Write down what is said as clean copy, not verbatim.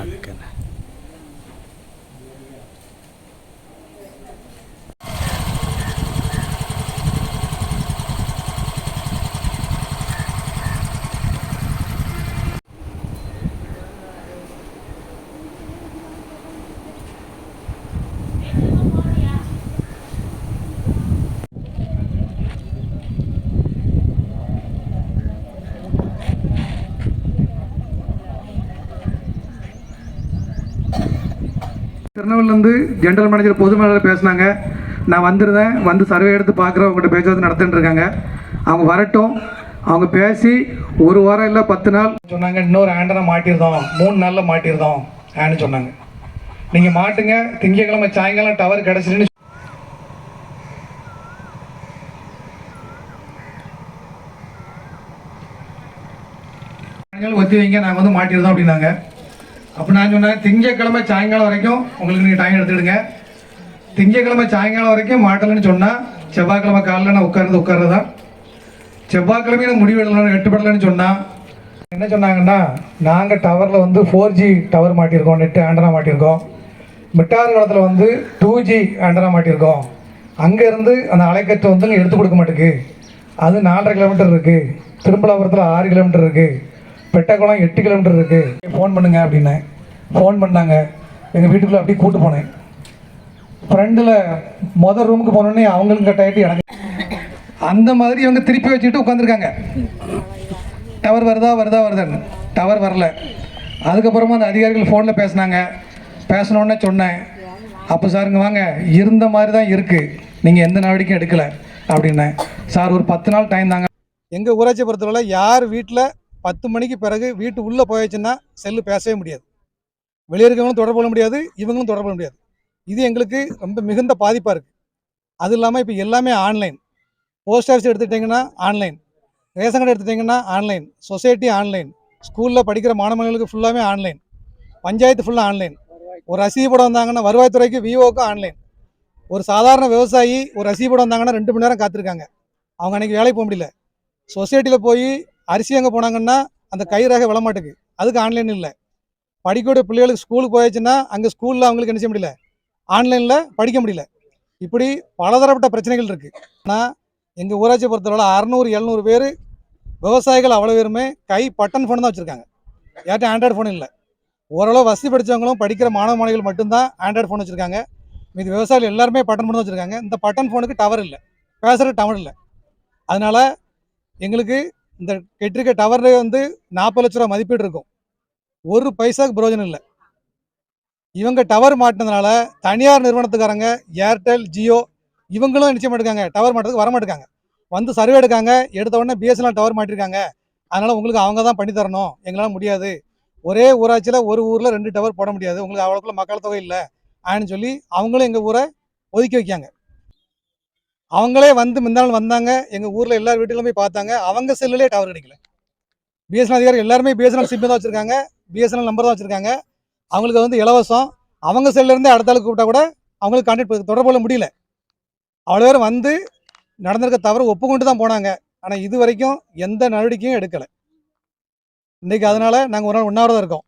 அதுக்குன்னு திருநெல்வேலியிலேருந்து general manager பொது மேலாளர் பேசினாங்க. நான் வந்துடுறேன், வந்து சர்வே எடுத்து பார்க்குறேன், அவங்ககிட்ட பேச்சுவார்த்தை நடத்திட்டு இருக்காங்க. அவங்க வரட்டும், அவங்க பேசி ஒரு வாரம் இல்லை 10 நாள் சொன்னாங்க. இன்னொரு ஆண்டனை மாட்டியிருந்தோம், 3 நாளில் மாட்டியிருந்தோம் ஆன்னு சொன்னாங்க. நீங்கள் மாட்டுங்க, திங்கக்கிழமை சாயங்காலம் டவர் கிடச்சிருன்னு ஒத்தி வைங்க, நாங்கள் வந்து மாட்டியிருந்தோம் அப்படின்னாங்க. அப்போ நான் சொன்னேன், திங்கக்கிழமை சாயங்காலம் வரைக்கும் உங்களுக்கு நீங்கள் டைம் எடுத்துக்கிடுங்க. திங்கக்கிழமை சாயங்காலம் வரைக்கும் மாட்டலைன்னு சொன்னால் செவ்வாய்க்கிழமை காலையில் நான் உட்கார்றதா. செவ்வாய்க்கிழமையும் முடிவு எட்டுப்படலைன்னு சொன்னால் என்ன சொன்னாங்கன்னா, நாங்கள் டவரில் வந்து 4G டவர் மாட்டியிருக்கோம், நெட்டு ஆண்டனா மாட்டியிருக்கோம். மிட்டார் காலத்தில் வந்து 2G ஆண்டனா மாட்டியிருக்கோம். அங்கேருந்து அந்த அலைக்கற்றை வந்து எடுத்து கொடுக்க மாட்டேங்குது. அது 4.5 கிலோமீட்டர் இருக்குது. திரும்பலாபுரத்தில் 6 கிலோமீட்டர் இருக்குது. பெட்டக்குளம் 8 கிலோமீட்டர் இருக்குது. ஃபோன் பண்ணுங்க அப்படின்னேன். ஃபோன் பண்ணாங்க. எங்கள் வீட்டுக்குள்ளே அப்படியே கூட்டு போனேன். ஃப்ரெண்டில் மொதல் ரூமுக்கு போனோடனே அவங்களுக்கு கட்டாயிட்டு எனக்கு அந்த மாதிரி இவங்க திருப்பி வச்சுக்கிட்டு உட்காந்துருக்காங்க. டவர் வருதான்னு. டவர் வரல. அதுக்கப்புறமா அந்த அதிகாரிகள் ஃபோனில் பேசினாங்க. பேசினோடனே சொன்னேன், அப்போ சாருங்க வாங்க, இருந்த மாதிரி தான் இருக்குது, நீங்கள் எந்த நடவடிக்கையும் எடுக்கலை அப்படின்னேன். சார் ஒரு 10 நாள் டைம் தாங்க. எங்கள் ஊராட்சி பொறுத்தவரை யார் வீட்டில் 10 மணிக்கு பிறகு வீட்டு உள்ளே போயாச்சுன்னா செல்லு பேசவே முடியாது. வெளியே இருக்கவங்களும் தொடர்பு கொள்ள முடியாது, இவங்களும் தொடர்பு கொள்ள முடியாது. இது எங்களுக்கு ரொம்ப மிகுந்த பாதிப்பாக இருக்குது. அது இல்லாமல் இப்போ எல்லாமே ஆன்லைன். போஸ்ட் ஆஃபீஸ் எடுத்துக்கிட்டிங்கன்னா ஆன்லைன், ரேஷன் கடை எடுத்துட்டிங்கன்னா ஆன்லைன், சொசைட்டி ஆன்லைன், ஸ்கூலில் படிக்கிற மாணவர்களுக்கு ஃபுல்லாமே ஆன்லைன், பஞ்சாயத்து ஃபுல்லாக ஆன்லைன். ஒரு ரசீது போட வந்தாங்கன்னா வருவாய்த்துறைக்கு விஓக்கு ஆன்லைன். ஒரு சாதாரண விவசாயி ஒரு ரசீது போட வந்தாங்கன்னா 2 மணி நேரம் காத்திருக்காங்க. அவங்க அன்றைக்கி வேலைக்கு போக முடியல. சொசைட்டியில் போய் அரிசி அங்கே போனாங்கன்னா அந்த கை ரேகை விளமாட்டுக்கு, அதுக்கு ஆன்லைன் இல்லை. படிக்கக்கூடிய பிள்ளைகளுக்கு ஸ்கூலுக்கு போயாச்சுன்னா அங்கே ஸ்கூலில் அவங்களுக்கு என்ன செய்ய முடியல, ஆன்லைனில் படிக்க முடியல. இப்படி பலதரப்பட்ட பிரச்சனைகள் இருக்குது. ஆனால் எங்கள் ஊராட்சியை பொறுத்தவரை 600-700 பேர் விவசாயிகள் அவ்வளோ பேருமே கை பட்டன் ஃபோன் தான் வச்சுருக்காங்க. யார்ட்டும் ஆண்ட்ராய்டு ஃபோன் இல்லை. ஓரளவு வசதி படித்தவங்களும் படிக்கிற மாணவ மாணவிகள் மட்டும்தான் ஆண்ட்ராய்டு ஃபோன் வச்சுருக்காங்க. மீது விவசாயிகள் எல்லாருமே பட்டன் ஃபோன் தான் வச்சுருக்காங்க. இந்த பட்டன் ஃபோனுக்கு டவர் இல்லை, பேசுகிற டவர் இல்லை. அதனால் எங்களுக்கு இந்த கெட்டிருக்க டவர்லே வந்து 40 லட்ச ரூபா மதிப்பீடு இருக்கும். ஒரு பைசாவுக்கு பிரயோஜனம் இல்லை. இவங்க டவர் மாட்டினதுனால தனியார் நிறுவனத்துக்காரங்க ஏர்டெல், ஜியோ இவங்களும் நிச்சயம் மாட்டுக்காங்க, டவர் மாட்டுறதுக்கு வரமாட்டுக்காங்க. வந்து சர்வே எடுக்காங்க, எடுத்த உடனே பிஎஸ்என்எல் டவர் மாட்டிருக்காங்க, அதனால் உங்களுக்கு அவங்க தான் பண்ணி தரணும், எங்களால் முடியாது. ஒரே ஊராட்சியில் ஒரு ஊரில் 2 டவர் போட முடியாது, உங்களுக்கு அவ்வளோக்குள்ள மக்கள் தொகை இல்லை அப்படின்னு சொல்லி அவங்களும் எங்கள் ஊரை ஒதுக்கி வைக்காங்க. அவங்களே வந்து முந்தாள் வந்தாங்க, எங்கள் ஊரில் எல்லார் வீட்டுகளும் போய் பார்த்தாங்க. அவங்க செல்லுலேயே டவர் கிடைக்கல. பிஎஸ்என்எல் அதிகாரி எல்லாருமே பிஎஸ்என்எல் சிம் தான் வச்சுருக்காங்க, பிஎஸ்என்எல் நம்பர் தான் வச்சுருக்காங்க. அவங்களுக்கு வந்து இலவசம். அவங்க செல்லேருந்து அடுத்த ஆளுக்கு கூப்பிட்டா கூட அவங்களுக்கு கான்டாக்ட் தொடர்பு கொள்ள முடியல. அவ்வளோ பேர் வந்து நடந்திருக்க தவறு ஒப்புக்கொண்டு தான் போனாங்க. ஆனால் இது வரைக்கும் எந்த நடவடிக்கையும் எடுக்கலை. இன்றைக்கி அதனால் நாங்கள் ஒரு நாள் உண்ணாவிரதம் இருக்கோம்.